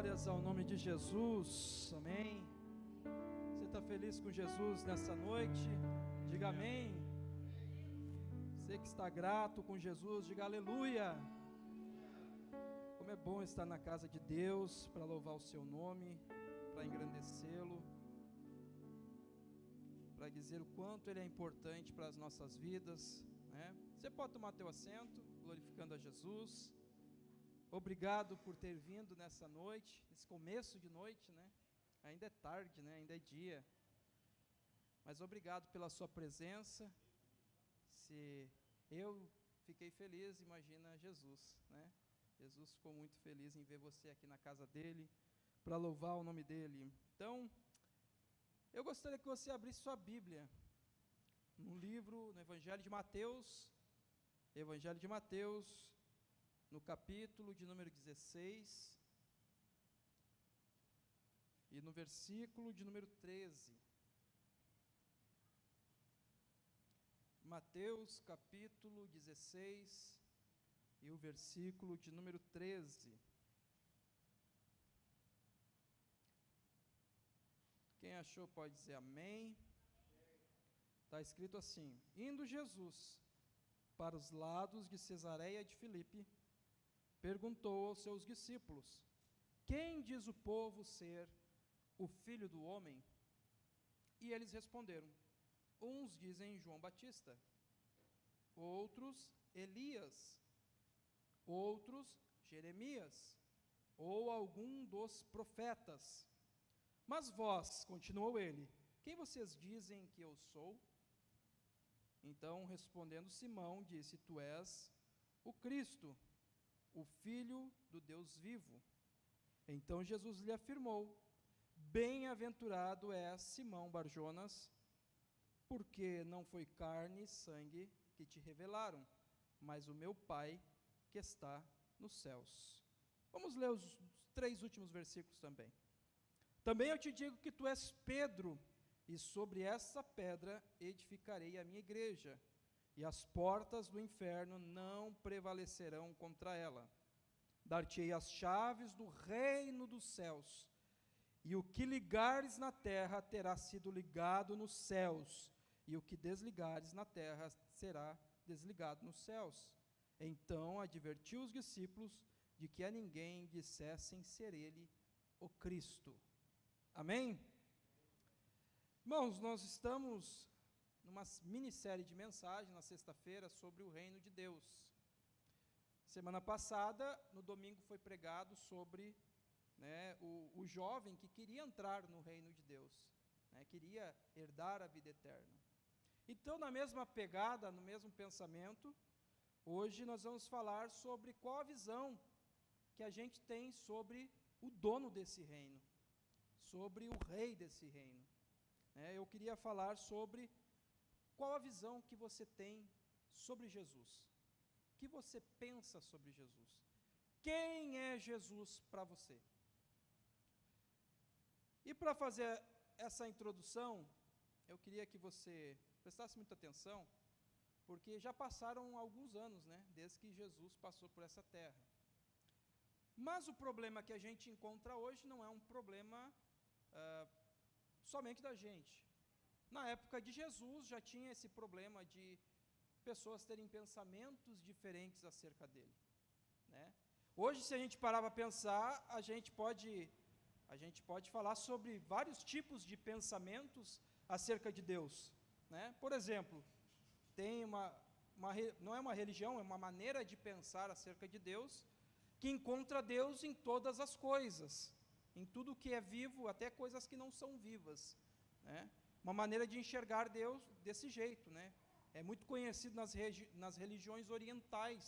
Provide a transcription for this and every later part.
Glórias ao nome de Jesus, amém. Você está feliz com Jesus nessa noite? Diga amém. Você que está grato com Jesus, diga aleluia. Como é bom estar na casa de Deus para louvar o seu nome, para engrandecê-lo, para dizer o quanto Ele é importante para as nossas vidas, né? Você pode tomar teu assento, glorificando a Jesus. Obrigado por ter vindo nessa noite, nesse começo de noite, né? Ainda é tarde, né? Ainda é dia. Mas obrigado pela sua presença. Se eu fiquei feliz, imagina Jesus, né? Jesus ficou muito feliz em ver você aqui na casa dele, para louvar o nome dele. Então, eu gostaria que você abrisse sua Bíblia, no livro, no Evangelho de Mateus, no capítulo de número 16, e no versículo de número 13. Mateus, capítulo 16, e o versículo de número 13. Quem achou pode dizer amém. Está escrito assim: indo Jesus para os lados de Cesareia de Filipe, perguntou aos seus discípulos: quem diz o povo ser o Filho do Homem? E eles responderam: uns dizem João Batista, outros Elias, outros Jeremias, ou algum dos profetas. Mas vós, continuou ele, quem vocês dizem que eu sou? Então, respondendo Simão, disse: tu és o Cristo, o Filho do Deus vivo. Então Jesus lhe afirmou: bem-aventurado és, Simão Barjonas, porque não foi carne e sangue que te revelaram, mas o meu Pai que está nos céus. Vamos ler os 3 últimos versículos também. Também eu te digo que tu és Pedro, e sobre essa pedra edificarei a minha igreja, e as portas do inferno não prevalecerão contra ela. Dar-te-ei as chaves do reino dos céus, e o que ligares na terra terá sido ligado nos céus, e o que desligares na terra será desligado nos céus. Então advertiu os discípulos de que a ninguém dissessem ser ele o Cristo. Amém? Irmãos, nós estamos numa minissérie de mensagens na sexta-feira sobre o reino de Deus. Semana passada, no domingo, foi pregado sobre, né, o jovem que queria entrar no reino de Deus, né, queria herdar a vida eterna. Então, na mesma pegada, no mesmo pensamento, hoje nós vamos falar sobre qual a visão que a gente tem sobre o dono desse reino, sobre o rei desse reino. Eu queria falar sobre qual a visão que você tem sobre Jesus. O que você pensa sobre Jesus? Quem é Jesus para você? E para fazer essa introdução, eu queria que você prestasse muita atenção, porque já passaram alguns anos, né, desde que Jesus passou por essa terra. Mas o problema que a gente encontra hoje não é um problema somente da gente. Na época de Jesus já tinha esse problema de pessoas terem pensamentos diferentes acerca dele, né? Hoje, se a gente parar para pensar, a gente pode falar sobre vários tipos de pensamentos acerca de Deus, né? Por exemplo, tem não é uma religião, é uma maneira de pensar acerca de Deus, que encontra Deus em todas as coisas, em tudo que é vivo, até coisas que não são vivas, né? Uma maneira de enxergar Deus desse jeito, né? É muito conhecido nas religiões orientais,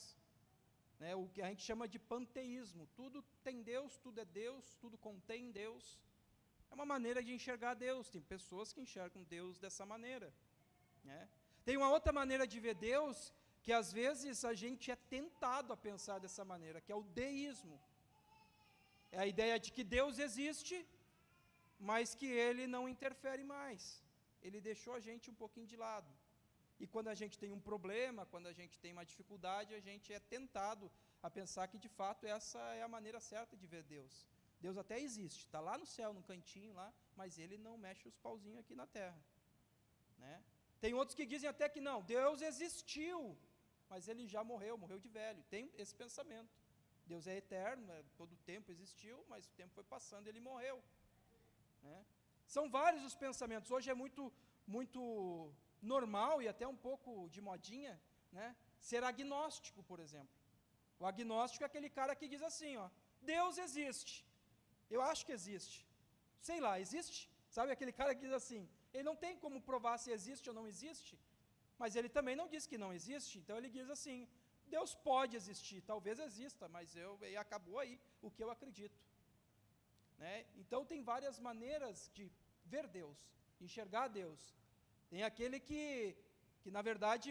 né? O que a gente chama de panteísmo. Tudo tem Deus, tudo é Deus, tudo contém Deus. É uma maneira de enxergar Deus. Tem pessoas que enxergam Deus dessa maneira, né? Tem uma outra maneira de ver Deus, que às vezes a gente é tentado a pensar dessa maneira, que é o deísmo. É a ideia de que Deus existe, mas que Ele não interfere mais. Ele deixou a gente um pouquinho de lado. E quando a gente tem um problema, quando a gente tem uma dificuldade, a gente é tentado a pensar que, de fato, essa é a maneira certa de ver Deus. Deus até existe, está lá no céu, no cantinho lá, mas ele não mexe os pauzinhos aqui na terra, né? Tem outros que dizem até que não, Deus existiu, mas ele já morreu de velho. Tem esse pensamento. Deus é eterno, todo o tempo existiu, mas o tempo foi passando e ele morreu, né? São vários os pensamentos. Hoje é muito normal e até um pouco de modinha, né, ser agnóstico, por exemplo. O agnóstico é aquele cara que diz assim, ó, Deus existe, eu acho que existe, sei lá, existe? Sabe aquele cara que diz assim, ele não tem como provar se existe ou não existe, mas ele também não diz que não existe, então ele diz assim, Deus pode existir, talvez exista, mas e acabou aí o que eu acredito, né? Então tem várias maneiras de ver Deus, enxergar Deus. Tem aquele que na verdade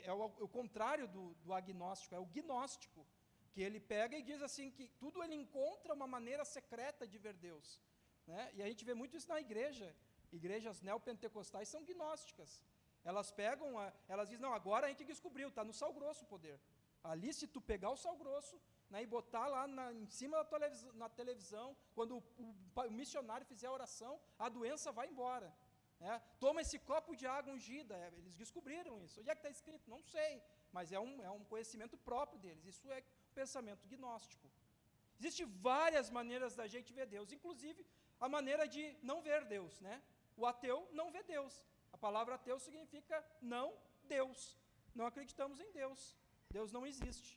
é o contrário do agnóstico, é o gnóstico, que ele pega e diz assim, que tudo ele encontra uma maneira secreta de ver Deus, né? E a gente vê muito isso na igreja. Igrejas neopentecostais são gnósticas. Elas pegam, elas dizem, não, agora a gente descobriu, está no sal grosso o poder. Ali, se tu pegar o sal grosso, né, e botar lá em cima na televisão, quando o missionário fizer a oração, a doença vai embora, né? Toma esse copo de água ungida, eles descobriram isso. Onde é que está escrito? Não sei, mas é um conhecimento próprio deles. Isso é pensamento gnóstico. Existem várias maneiras da gente ver Deus, inclusive a maneira de não ver Deus, né? O ateu não vê Deus. A palavra ateu significa não Deus. Não acreditamos em Deus. Deus não existe.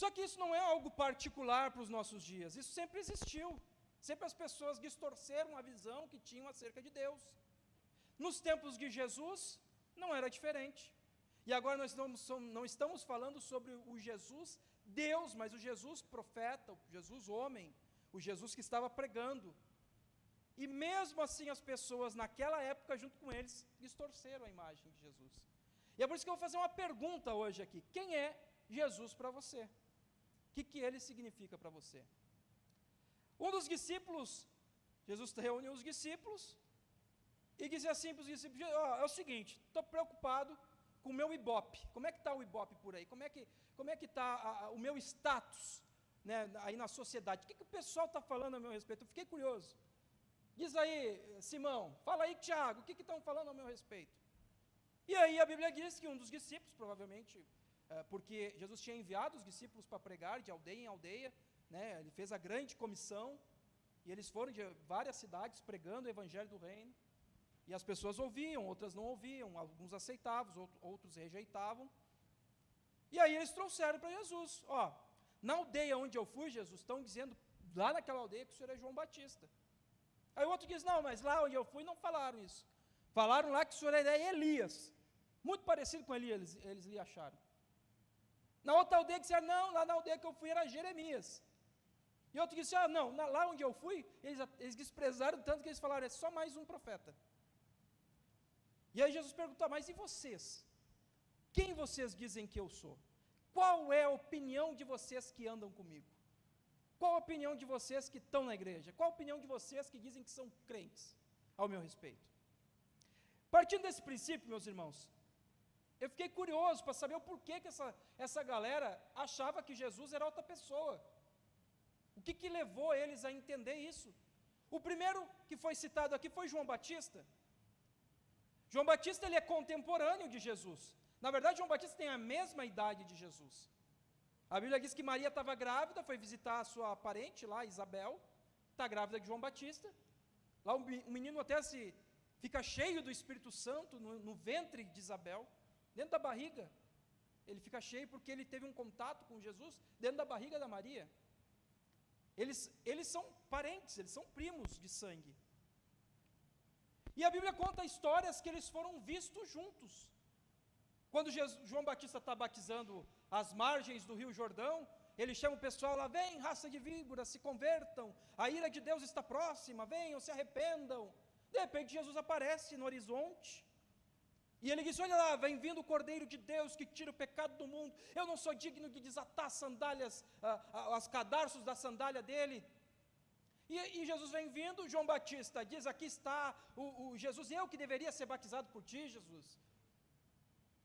Só que isso não é algo particular para os nossos dias. Isso sempre existiu. Sempre as pessoas distorceram a visão que tinham acerca de Deus. Nos tempos de Jesus, não era diferente. E agora nós não estamos falando sobre o Jesus Deus, mas o Jesus profeta, o Jesus homem, o Jesus que estava pregando. E mesmo assim as pessoas naquela época, junto com eles, distorceram a imagem de Jesus. E é por isso que eu vou fazer uma pergunta hoje aqui. Quem é Jesus para você? O que ele significa para você? Um dos discípulos, Jesus reuniu os discípulos e dizia assim para os discípulos, é o seguinte, estou preocupado com o meu Ibope. Como é que está o Ibope por aí? Como é que está o meu status, né, aí na sociedade? O que o pessoal está falando a meu respeito? Eu fiquei curioso. Diz aí, Simão, fala aí, Tiago, o que estão falando ao meu respeito? E aí a Bíblia diz que um dos discípulos, provavelmente, porque Jesus tinha enviado os discípulos para pregar de aldeia em aldeia, né, ele fez a grande comissão, e eles foram de várias cidades pregando o evangelho do reino, e as pessoas ouviam, outras não ouviam, alguns aceitavam, outros rejeitavam, e aí eles trouxeram para Jesus, na aldeia onde eu fui, Jesus, estão dizendo, lá naquela aldeia que o senhor é João Batista. Aí o outro diz, não, mas lá onde eu fui não falaram isso. Falaram lá que o senhor era Elias. Muito parecido com Elias, eles lhe acharam. Na outra aldeia disseram, não, lá na aldeia que eu fui era Jeremias. E outro disse, não, lá onde eu fui, eles desprezaram tanto que eles falaram, é só mais um profeta. E aí Jesus perguntou, mas e vocês? Quem vocês dizem que eu sou? Qual é a opinião de vocês que andam comigo? Qual a opinião de vocês que estão na igreja? Qual a opinião de vocês que dizem que são crentes ao meu respeito? Partindo desse princípio, meus irmãos, eu fiquei curioso para saber o porquê que essa galera achava que Jesus era outra pessoa. O que levou eles a entender isso? O primeiro que foi citado aqui foi João Batista. João Batista ele é contemporâneo de Jesus. Na verdade, João Batista tem a mesma idade de Jesus. A Bíblia diz que Maria estava grávida, foi visitar a sua parente lá, Isabel, está grávida de João Batista. Lá o menino até fica cheio do Espírito Santo no ventre de Isabel, dentro da barriga. Ele fica cheio porque ele teve um contato com Jesus dentro da barriga da Maria. Eles são parentes, eles são primos de sangue. E a Bíblia conta histórias que eles foram vistos juntos. Quando João Batista está batizando às margens do Rio Jordão, ele chama o pessoal lá, vem raça de víboras, se convertam, a ira de Deus está próxima, venham, se arrependam. De repente Jesus aparece no horizonte, e ele diz, olha lá, vem vindo o Cordeiro de Deus que tira o pecado do mundo, eu não sou digno de desatar as sandálias, os cadarços da sandália dele. E Jesus vem vindo, João Batista diz, aqui está o Jesus, eu que deveria ser batizado por ti, Jesus.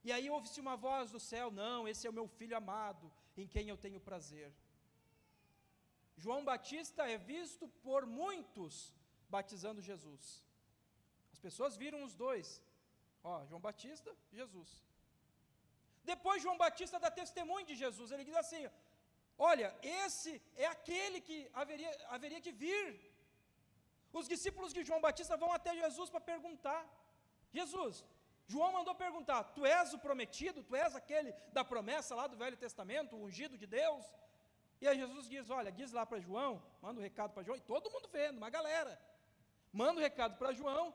E aí ouve-se uma voz do céu, não, esse é o meu filho amado, em quem eu tenho prazer. João Batista é visto por muitos batizando Jesus. As pessoas viram os dois. João Batista, Jesus. Depois João Batista dá testemunho de Jesus. Ele diz assim: olha, esse é aquele que haveria de vir. Os discípulos de João Batista vão até Jesus para perguntar: Jesus, João mandou perguntar, tu és o prometido, tu és aquele da promessa lá do Velho Testamento, o ungido de Deus? E aí Jesus diz: olha, diz lá para João, manda um recado para João, e todo mundo vendo, uma galera, manda um recado para João,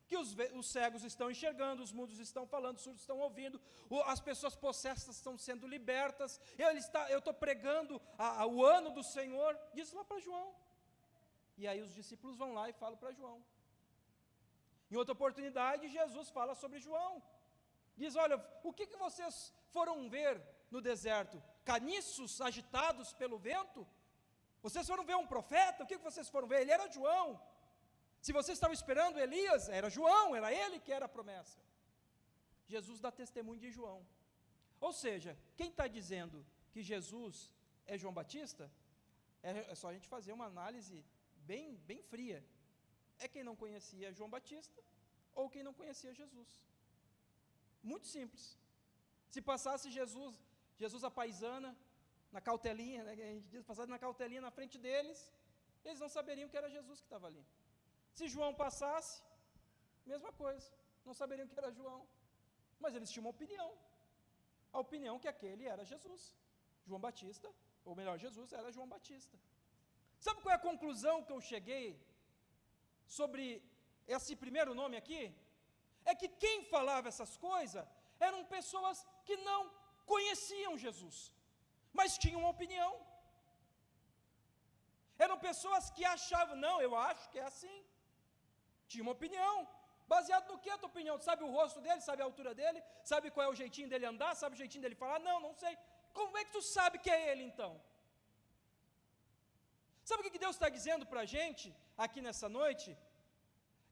que os cegos estão enxergando, os mudos estão falando, os surdos estão ouvindo, as pessoas possessas estão sendo libertas, eu estou pregando o ano do Senhor, diz lá para João. E aí os discípulos vão lá e falam para João. Em outra oportunidade, Jesus fala sobre João. Diz: olha, o que vocês foram ver no deserto? Caniços agitados pelo vento? Vocês foram ver um profeta? O que vocês foram ver? Ele era João. Se vocês estavam esperando Elias, era João, era ele que era a promessa. Jesus dá testemunho de João. Ou seja, quem está dizendo que Jesus é João Batista, é só a gente fazer uma análise bem fria. É quem não conhecia João Batista ou quem não conhecia Jesus. Muito simples. Se passasse Jesus a paisana, na cautelinha, né, a gente diz, passasse na cautelinha na frente deles, eles não saberiam que era Jesus que estava ali. Se João passasse, mesma coisa, não saberiam que era João. Mas eles tinham uma opinião. A opinião que aquele era Jesus. João Batista, ou melhor, Jesus era João Batista. Sabe qual é a conclusão que eu cheguei sobre esse primeiro nome aqui? É que quem falava essas coisas eram pessoas que não conheciam Jesus, mas tinham uma opinião. Eram pessoas que achavam: não, eu acho que é assim. Tinha uma opinião. Baseado no que a tua opinião? Tu sabe o rosto dele, sabe a altura dele, sabe qual é o jeitinho dele andar, sabe o jeitinho dele falar? Não sei. Como é que tu sabe que é ele então? Sabe o que Deus está dizendo para a gente aqui nessa noite?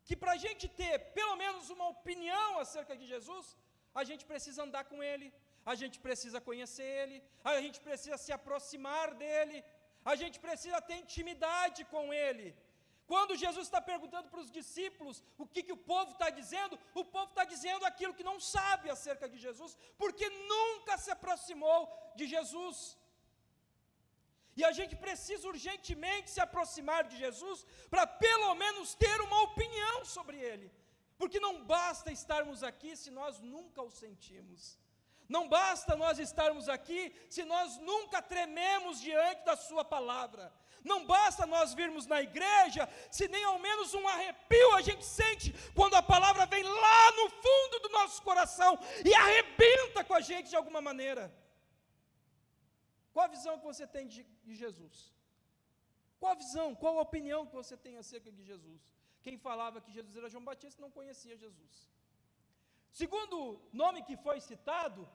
Que para a gente ter pelo menos uma opinião acerca de Jesus, a gente precisa andar com ele, a gente precisa conhecer ele, a gente precisa se aproximar dele, a gente precisa ter intimidade com ele. Quando Jesus está perguntando para os discípulos o que o povo está dizendo, o povo está dizendo aquilo que não sabe acerca de Jesus, porque nunca se aproximou de Jesus. E a gente precisa urgentemente se aproximar de Jesus, para pelo menos ter uma opinião sobre ele, porque não basta estarmos aqui se nós nunca o sentimos. Não basta nós estarmos aqui se nós nunca trememos diante da sua palavra. Não basta nós virmos na igreja se nem ao menos um arrepio a gente sente quando a palavra vem lá no fundo do nosso coração e arrebenta com a gente de alguma maneira. Qual a visão que você tem de Jesus? Qual a visão, qual a opinião que você tem acerca de Jesus? Quem falava que Jesus era João Batista não conhecia Jesus. Segundo nome que foi citado,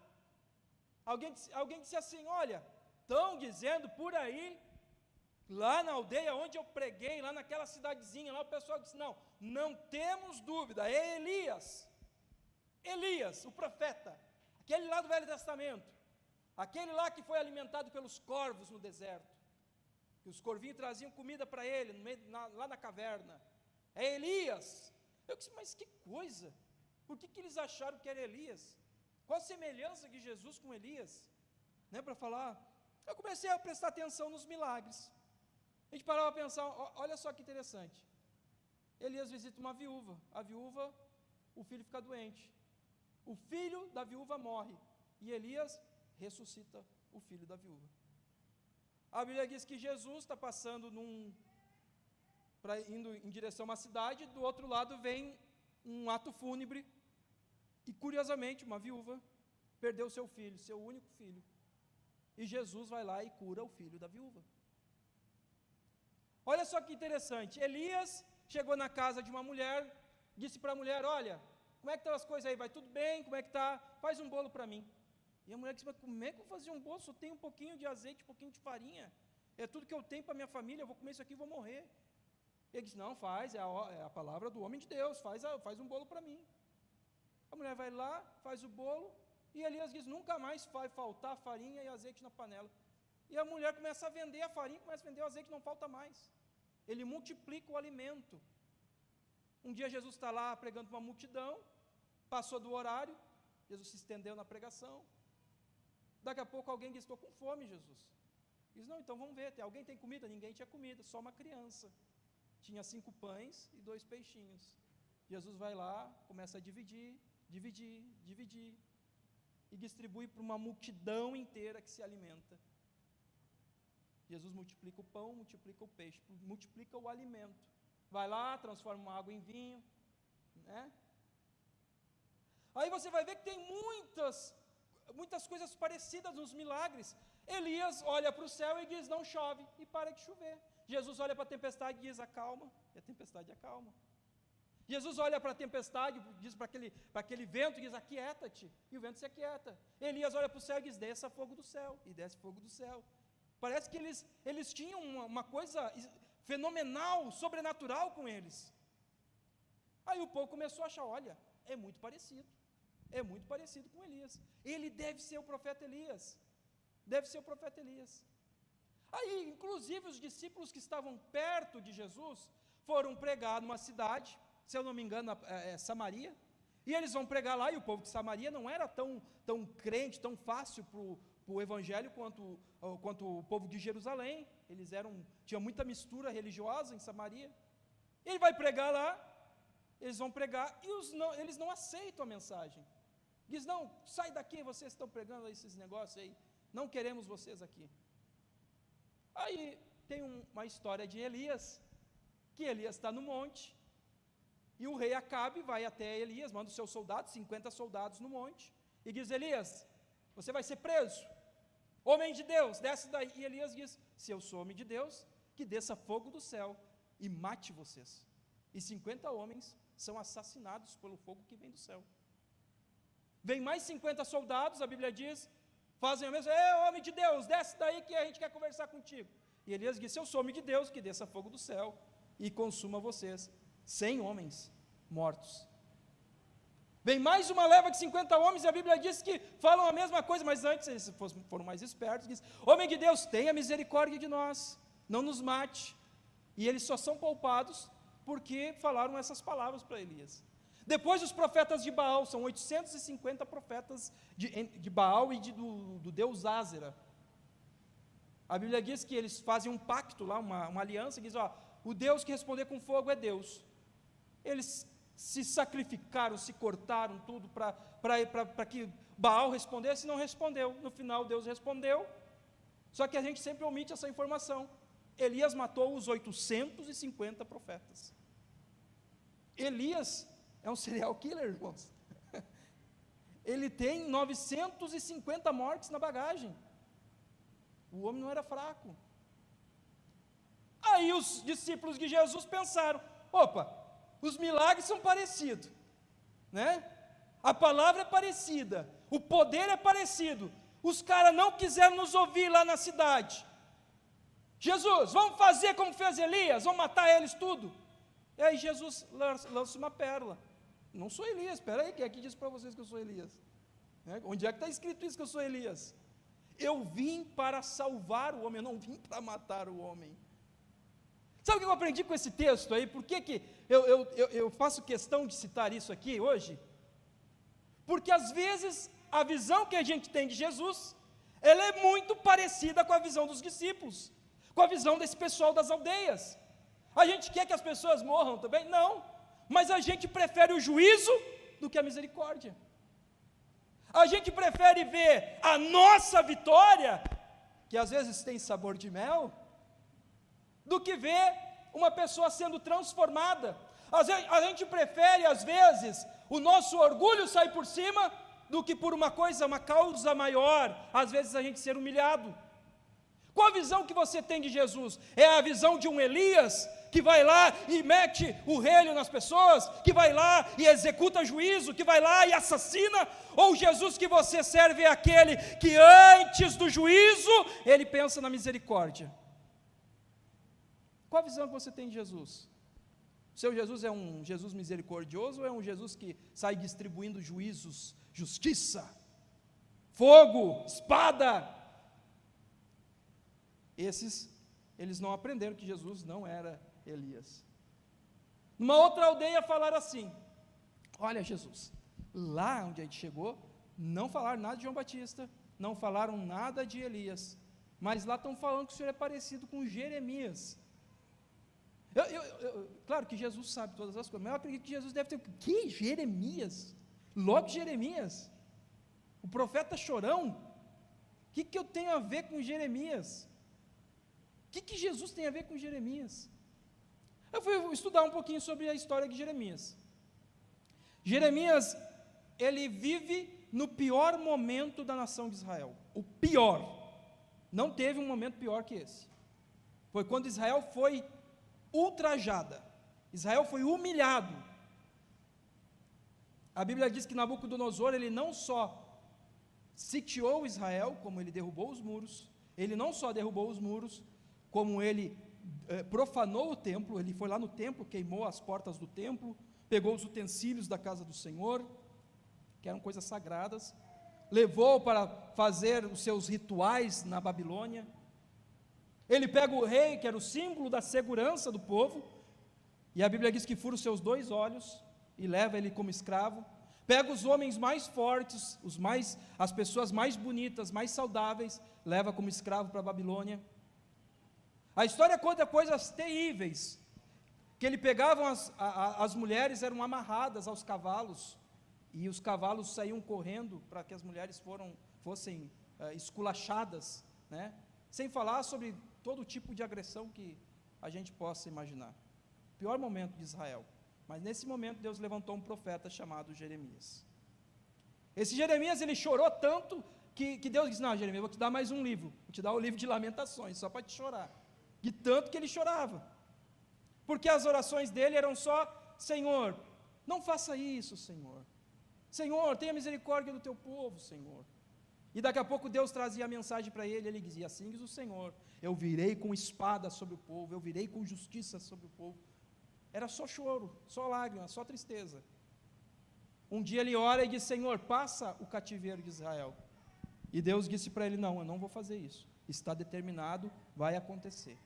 alguém disse assim: olha, estão dizendo por aí, lá na aldeia onde eu preguei, lá naquela cidadezinha, lá o pessoal disse: não temos dúvida, é Elias, o profeta, aquele lá do Velho Testamento, aquele lá que foi alimentado pelos corvos no deserto, que os corvinhos traziam comida para ele, lá na caverna, é Elias. Eu disse: mas que coisa, por que eles acharam que era Elias? Qual a semelhança de Jesus com Elias? Para falar, eu comecei a prestar atenção nos milagres. A gente parava a pensar: olha só que interessante. Elias visita uma viúva, a viúva, o filho fica doente, o filho da viúva morre, e Elias ressuscita o filho da viúva. A Bíblia diz que Jesus está passando indo em direção a uma cidade, do outro lado vem um ato fúnebre, e curiosamente uma viúva perdeu seu filho, seu único filho, e Jesus vai lá e cura o filho da viúva. Olha só que interessante, Elias chegou na casa de uma mulher, disse para a mulher: olha, como é que estão as coisas aí, vai tudo bem, como é que está? Faz um bolo para mim. E a mulher disse: mas como é que eu vou fazer um bolo? Só tenho um pouquinho de azeite, um pouquinho de farinha, é tudo que eu tenho para minha família, eu vou comer isso aqui e vou morrer. Ele disse: não, faz, é a palavra do homem de Deus, faz um bolo para mim. A mulher vai lá, faz o bolo, e Elias diz: nunca mais vai faltar farinha e azeite na panela. E a mulher começa a vender a farinha, começa a vender o azeite, não falta mais. Ele multiplica o alimento. Um dia Jesus está lá pregando para uma multidão, passou do horário, Jesus se estendeu na pregação. Daqui a pouco alguém diz: estou com fome, Jesus. Diz: não, então vamos ver, alguém tem comida? Ninguém tinha comida, só uma criança. Tinha 5 pães e 2 peixinhos. Jesus vai lá, começa a dividir, e distribui para uma multidão inteira que se alimenta. Jesus multiplica o pão, multiplica o peixe, multiplica o alimento. Vai lá, transforma uma água em vinho, né? Aí você vai ver que tem muitas coisas parecidas nos milagres. Elias olha para o céu e diz: não chove, e para de chover. Jesus olha para a tempestade e diz: acalma, e a tempestade acalma. Jesus olha para a tempestade, diz para aquele vento, diz: aquieta-te, e o vento se aquieta. Elias olha para o céu e diz: desça fogo do céu, e desce fogo do céu. Parece que eles tinham uma coisa fenomenal, sobrenatural com eles. Aí o povo começou a achar: olha, é muito parecido com Elias. Ele deve ser o profeta Elias. Aí, inclusive, os discípulos que estavam perto de Jesus foram pregar numa cidade, se eu não me engano, Samaria, e eles vão pregar lá, e o povo de Samaria não era tão crente, tão fácil para o evangelho quanto o povo de Jerusalém. Eles tinha muita mistura religiosa em Samaria. Ele vai pregar lá, eles vão pregar, e eles não aceitam a mensagem. Diz: não, sai daqui, vocês estão pregando esses negócios aí, não queremos vocês aqui. Aí tem uma história de Elias, que Elias está no monte, e o rei Acabe vai até Elias, manda os seus soldados, 50 soldados no monte, e diz: Elias, você vai ser preso, homem de Deus, desce daí. E Elias diz: se eu sou homem de Deus, que desça fogo do céu e mate vocês. E 50 homens são assassinados pelo fogo que vem do céu. Vem mais 50 soldados, a Bíblia diz, fazem o mesmo: homem de Deus, desce daí que a gente quer conversar contigo. E Elias diz: se eu sou homem de Deus, que desça fogo do céu e consuma vocês. 100 homens mortos. Vem mais uma leva de 50 homens, e a Bíblia diz que falam a mesma coisa, mas antes eles foram mais espertos, diz: homem de Deus, tenha misericórdia de nós, não nos mate. E eles só são poupados porque falaram essas palavras para Elias. Depois os profetas de Baal, são 850 profetas de Baal e do deus Ázera. A Bíblia diz que eles fazem um pacto lá, uma aliança, diz: o Deus que responder com fogo é Deus. Eles se sacrificaram, se cortaram tudo para que Baal respondesse, e não respondeu. No final Deus respondeu, só que a gente sempre omite essa informação. Elias matou os 850 profetas. Elias é um serial killer, irmãos. Ele tem 950 mortes na bagagem. O homem não era fraco. Aí os discípulos de Jesus pensaram: opa, os milagres são parecidos, né? A palavra é parecida, o poder é parecido. Os caras não quiseram nos ouvir lá na cidade. Jesus, vamos fazer como fez Elias, vamos matar eles tudo. E aí Jesus lança uma pérola: não sou Elias, espera aí, quem é que diz para vocês que eu sou Elias? Onde é que está escrito isso, que eu sou Elias? Eu vim para salvar o homem, eu não vim para matar o homem. Sabe o que eu aprendi com esse texto aí? Por que eu faço questão de citar isso aqui hoje? Porque às vezes a visão que a gente tem de Jesus, ela é muito parecida com a visão dos discípulos, com a visão desse pessoal das aldeias. A gente quer que as pessoas morram também? Não, mas a gente prefere o juízo do que a misericórdia. A gente prefere ver a nossa vitória, que às vezes tem sabor de mel, do que ver uma pessoa sendo transformada. A gente prefere, às vezes, o nosso orgulho sair por cima, do que por uma causa maior, às vezes a gente ser humilhado. Qual a visão que você tem de Jesus? É a visão de um Elias, que vai lá e mete o relho nas pessoas, que vai lá e executa juízo, que vai lá e assassina? Ou Jesus que você serve é aquele que antes do juízo, ele pensa na misericórdia? Qual a visão que você tem de Jesus? O seu Jesus é um Jesus misericordioso, ou é um Jesus que sai distribuindo juízos, justiça, fogo, espada? Esses, eles não aprenderam que Jesus não era Elias. Numa outra aldeia falaram assim: olha Jesus, lá onde a gente chegou, não falaram nada de João Batista, não falaram nada de Elias, mas lá estão falando que o Senhor é parecido com Jeremias. Claro que Jesus sabe todas as coisas, mas eu acredito que Jesus deve ter, que Jeremias? Logo Jeremias? O profeta chorão? O que eu tenho a ver com Jeremias? O que Jesus tem a ver com Jeremias? Eu fui estudar um pouquinho sobre a história de Jeremias. Jeremias, ele vive no pior momento da nação de Israel. O pior. Não teve um momento pior que esse. Foi quando Israel foi ultrajada. Israel foi humilhado. A Bíblia diz que Nabucodonosor, ele não só sitiou Israel, como ele derrubou os muros, ele não só derrubou os muros, como ele profanou o templo, ele foi lá no templo, queimou as portas do templo, pegou os utensílios da casa do Senhor, que eram coisas sagradas, levou para fazer os seus rituais na Babilônia. Ele pega o rei, que era o símbolo da segurança do povo, e a Bíblia diz que fura os seus 2 olhos, e leva ele como escravo. Pega os homens mais fortes, as pessoas mais bonitas, mais saudáveis, leva como escravo para a Babilônia. A história conta coisas terríveis, que ele pegava as mulheres, eram amarradas aos cavalos, e os cavalos saíam correndo para que as mulheres fossem esculachadas, né? Sem falar sobre todo tipo de agressão que a gente possa imaginar. Pior momento de Israel. Mas nesse momento Deus levantou um profeta chamado Jeremias. Esse Jeremias, ele chorou tanto que Deus disse: não, Jeremias, eu vou te dar mais um livro, vou te dar o livro de Lamentações, só para te chorar. De tanto que ele chorava, porque as orações dele eram só: Senhor, não faça isso, Senhor, Senhor, tenha misericórdia do teu povo, Senhor. E daqui a pouco Deus trazia a mensagem para ele, ele dizia: assim diz o Senhor, eu virei com espada sobre o povo, eu virei com justiça sobre o povo. Era só choro, só lágrimas, só tristeza. Um dia ele ora e diz: Senhor, passa o cativeiro de Israel. E Deus disse para ele: não, eu não vou fazer isso, está determinado, vai acontecer.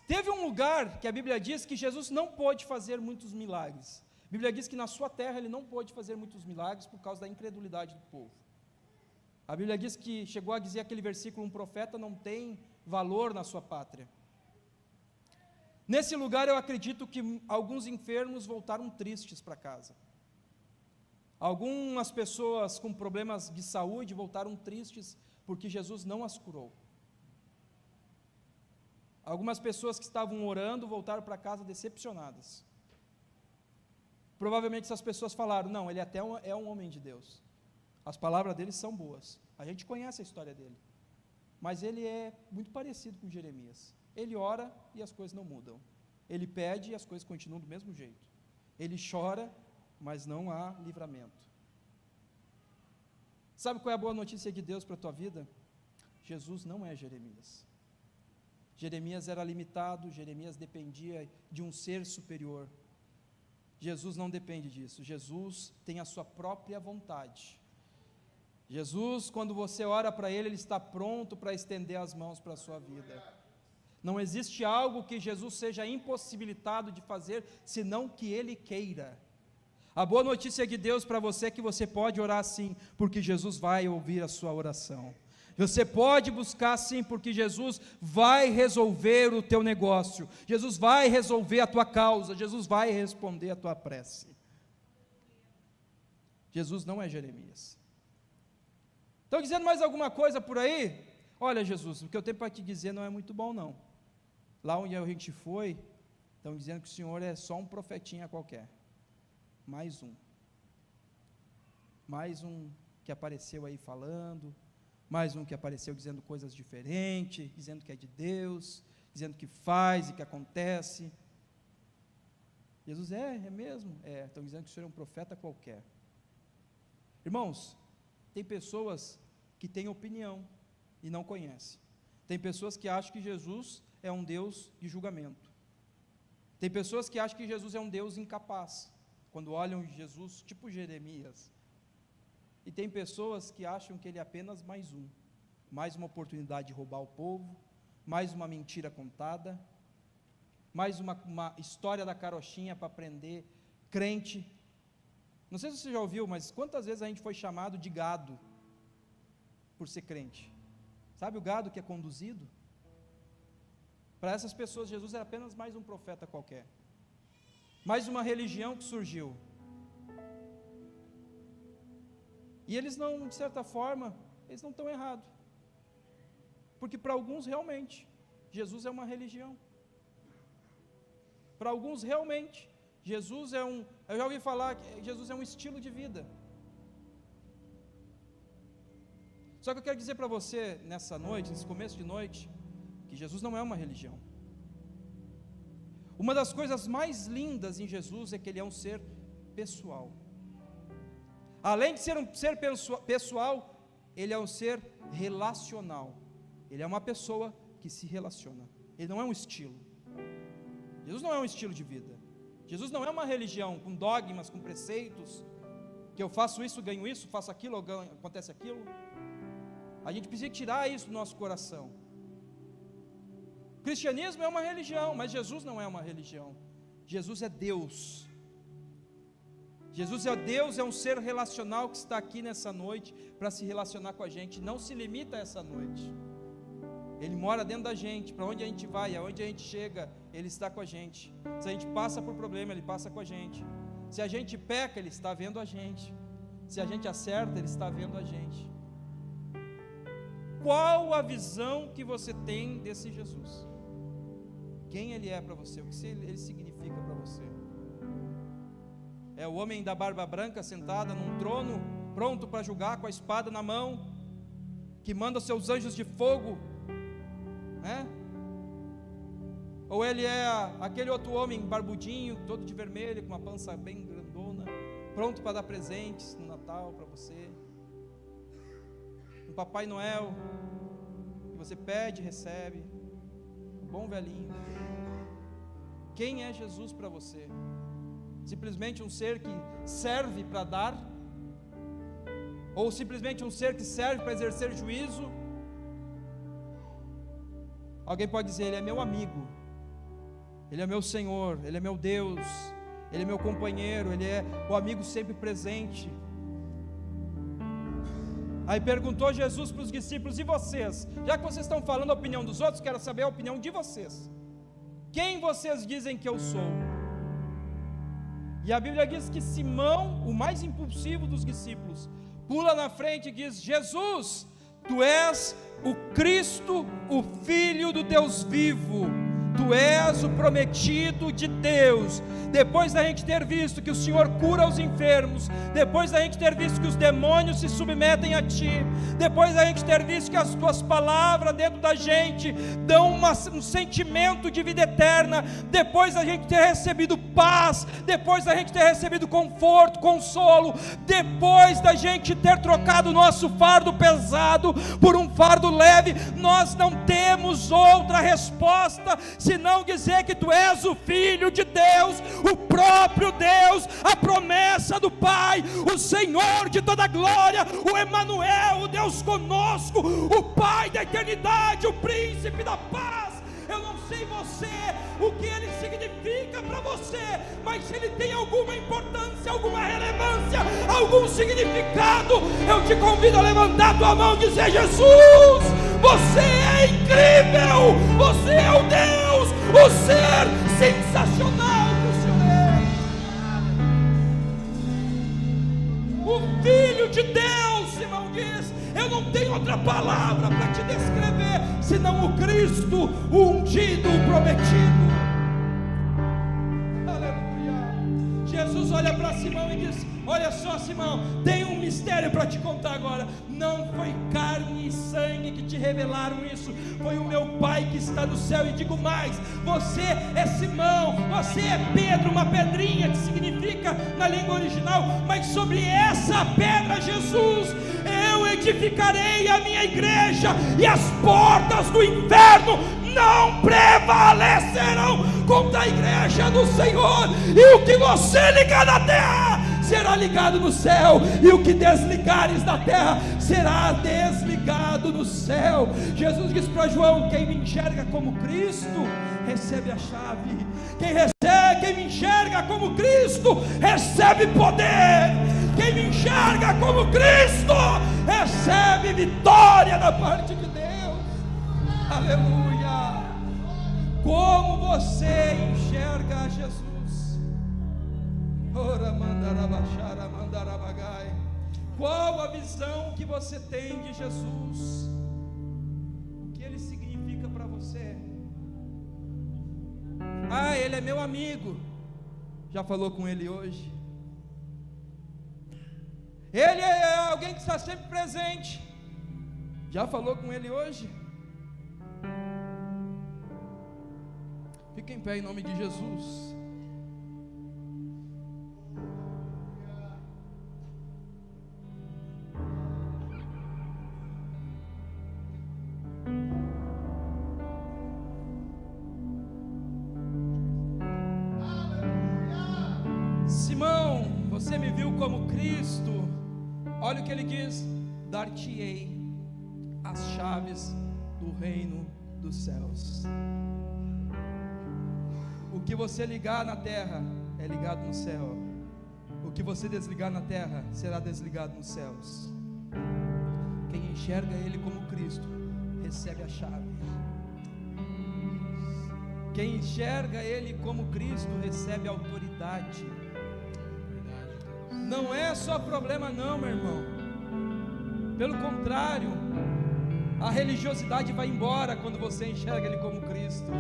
Teve um lugar que a Bíblia diz que Jesus não pôde fazer muitos milagres. A Bíblia diz que na sua terra ele não pôde fazer muitos milagres por causa da incredulidade do povo. A Bíblia diz que, chegou a dizer aquele versículo: um profeta não tem valor na sua pátria. Nesse lugar eu acredito que alguns enfermos voltaram tristes para casa. Algumas pessoas com problemas de saúde voltaram tristes porque Jesus não as curou. Algumas pessoas que estavam orando voltaram para casa decepcionadas. Provavelmente essas pessoas falaram: não, ele até é um homem de Deus, as palavras dele são boas, a gente conhece a história dele, mas ele é muito parecido com Jeremias. Ele ora e as coisas não mudam, ele pede e as coisas continuam do mesmo jeito, ele chora, mas não há livramento. Sabe qual é a boa notícia de Deus para a tua vida? Jesus não é Jeremias. Jeremias era limitado, Jeremias dependia de um ser superior. Jesus não depende disso, Jesus tem a sua própria vontade. Jesus, quando você ora para Ele, Ele está pronto para estender as mãos para a sua vida. Não existe algo que Jesus seja impossibilitado de fazer, senão que Ele queira. A boa notícia de Deus para você é que você pode orar sim, porque Jesus vai ouvir a sua oração. Você pode buscar sim, porque Jesus vai resolver o teu negócio, Jesus vai resolver a tua causa, Jesus vai responder a tua prece. Jesus não é Jeremias. Estão dizendo mais alguma coisa por aí? Olha, Jesus, o que eu tenho para te dizer não é muito bom não. Lá onde a gente foi, estão dizendo que o Senhor é só um profetinha qualquer. Mais um que apareceu aí falando, mais um que apareceu dizendo coisas diferentes, dizendo que é de Deus, dizendo que faz e que acontece. Jesus é mesmo? Estão dizendo que o Senhor é um profeta qualquer. Irmãos, tem pessoas que têm opinião e não conhecem. Tem pessoas que acham que Jesus é um Deus de julgamento. Tem pessoas que acham que Jesus é um Deus incapaz, quando olham Jesus tipo Jeremias. E tem pessoas que acham que Ele é apenas mais um. mais uma oportunidade de roubar o povo, mais uma mentira contada, mais uma história da carochinha para prender crente. Não sei se você já ouviu, mas quantas vezes a gente foi chamado de gado por ser crente? Sabe o gado que é conduzido? Para essas pessoas, Jesus era apenas mais um profeta qualquer, mais uma religião que surgiu. E eles não, de certa forma, eles não estão errados, porque para alguns realmente, Jesus é uma religião. Para alguns realmente, Jesus é eu já ouvi falar que Jesus é um estilo de vida. Só que eu quero dizer para você, nessa noite, nesse começo de noite, que Jesus não é uma religião. Uma das coisas mais lindas em Jesus é que Ele é um ser pessoal. Além de ser um ser pessoal, Ele é um ser relacional. Ele é uma pessoa que se relaciona. Ele não é um estilo. Jesus não é um estilo de vida. Jesus não é uma religião com dogmas, com preceitos, que eu faço isso, ganho isso, faço aquilo, acontece aquilo. A gente precisa tirar isso do nosso coração. O cristianismo é uma religião, mas Jesus não é uma religião. Jesus é Deus. Jesus é Deus, é um ser relacional que está aqui nessa noite para se relacionar com a gente. Não se limita a essa noite. Ele mora dentro da gente. Para onde a gente vai, aonde a gente chega, Ele está com a gente. Se a gente passa por problema, Ele passa com a gente. Se a gente peca, Ele está vendo a gente. Se a gente acerta, Ele está vendo a gente. Qual a visão que você tem desse Jesus? Quem Ele é para você? O que Ele significa para você? É o homem da barba branca sentado num trono, pronto para julgar, com a espada na mão, que manda os seus anjos de fogo, né? Ou Ele é aquele outro homem barbudinho, todo de vermelho, com uma pança bem grandona, pronto para dar presentes no Natal para você? Um Papai Noel, que você pede e recebe, um bom velhinho. Quem é Jesus para você? Simplesmente um ser que serve para dar? Ou simplesmente um ser que serve para exercer juízo? Alguém pode dizer: Ele é meu amigo, Ele é meu Senhor, Ele é meu Deus, Ele é meu companheiro, Ele é o amigo sempre presente. Aí perguntou Jesus para os discípulos: e vocês? Já que vocês estão falando a opinião dos outros, quero saber a opinião de vocês. Quem vocês dizem que eu sou? E a Bíblia diz que Simão, o mais impulsivo dos discípulos, pula na frente e diz: Jesus, Tu és o Cristo, o Filho do Deus vivo, Tu és o prometido de Deus. Depois da gente ter visto que o Senhor cura os enfermos, depois da gente ter visto que os demônios se submetem a Ti, depois da gente ter visto que as Tuas palavras dentro da gente dão um sentimento de vida eterna, depois da gente ter recebido paz, depois da gente ter recebido conforto, consolo, depois da gente ter trocado o nosso fardo pesado por um fardo leve, nós não temos outra resposta senão dizer que Tu és o Filho de Deus, o próprio Deus, a promessa do Pai, o Senhor de toda glória, o Emanuel, o Deus conosco, o Pai da eternidade, o Príncipe da paz. Eu não sei você, o que Ele significa para você, mas se Ele tem alguma importância, alguma relevância, algum significado, eu te convido a levantar tua mão e dizer: Jesus, você é incrível, você é o Deus, o ser sensacional que o Senhor é. O Filho de Deus, Simão diz: eu não tenho outra palavra para te descrever senão o Cristo, o ungido, o prometido. Aleluia. Jesus olha para Simão e diz: olha só, Simão, tem um mistério para te contar agora. Não foi carne e sangue que te revelaram isso, foi o meu Pai que está no céu. E digo mais: você é Simão, você é Pedro, uma pedrinha que significa na língua original, mas sobre essa pedra, Jesus, eu edificarei a minha igreja, e as portas do inferno não prevalecerão contra a igreja do Senhor. E o que você ligar na terra será ligado no céu, e o que desligares da terra será desligado no céu. Jesus disse para João: quem me enxerga como Cristo recebe a chave. Quem me enxerga como Cristo recebe poder. Quem me enxerga como Cristo recebe vitória da parte de Deus. Aleluia. Como você enxerga Jesus? Ora mandarabachara mandarabagai. Qual a visão que você tem de Jesus? O que ele significa para você? Ah, ele é meu amigo. Já falou com ele hoje? Ele é alguém que está sempre presente. Já falou com ele hoje? Fica em pé em nome de Jesus. Simão, você me viu como Cristo. Olha o que ele diz: dar-te-ei as chaves do reino dos céus. O que você ligar na terra é ligado no céu. O que você desligar na terra será desligado nos céus. Quem enxerga ele como Cristo recebe a chave. Quem enxerga ele como Cristo recebe autoridade. Não é só problema não, meu irmão. Pelo contrário, a religiosidade vai embora quando você enxerga ele como Cristo.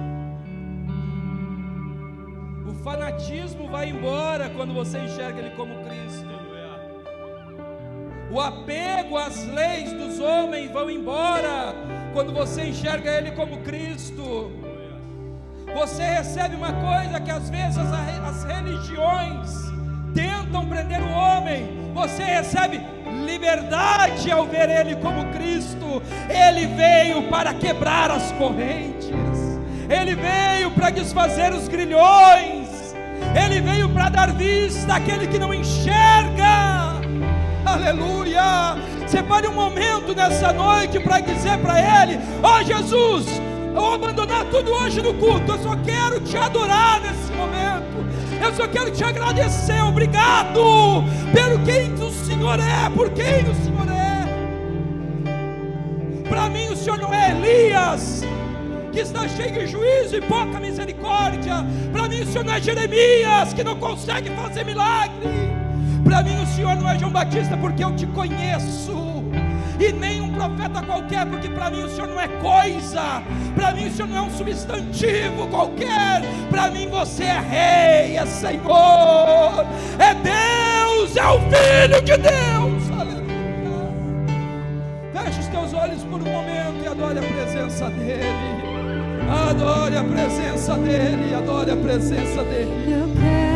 O fanatismo vai embora quando você enxerga ele como Cristo. O apego às leis dos homens vão embora quando você enxerga ele como Cristo. Você recebe uma coisa que às vezes as religiões tentam prender o homem. Você recebe liberdade ao ver ele como Cristo. Ele veio para quebrar as correntes. Ele veio para desfazer os grilhões. Ele veio para dar vista àquele que não enxerga. Aleluia. Separe um momento nessa noite para dizer para ele: ó Jesus, eu vou abandonar tudo hoje no culto. Eu só quero te adorar nesse momento. Eu só quero te agradecer. Obrigado pelo quem o Senhor é, por quem o Senhor é. Para mim o Senhor não é Elias, que está cheio de juízo e pouca misericórdia. Para mim o Senhor não é Jeremias, que não consegue fazer milagre. Para mim o Senhor não é João Batista, porque eu te conheço. E nem um profeta qualquer, porque para mim o Senhor não é coisa. Para mim o Senhor não é um substantivo qualquer. Para mim você é Rei, é Senhor, é Deus, é o Filho de Deus. Aleluia. Feche os teus olhos por um momento e adore a presença dEle. Adore a presença dEle, adore a presença dEle.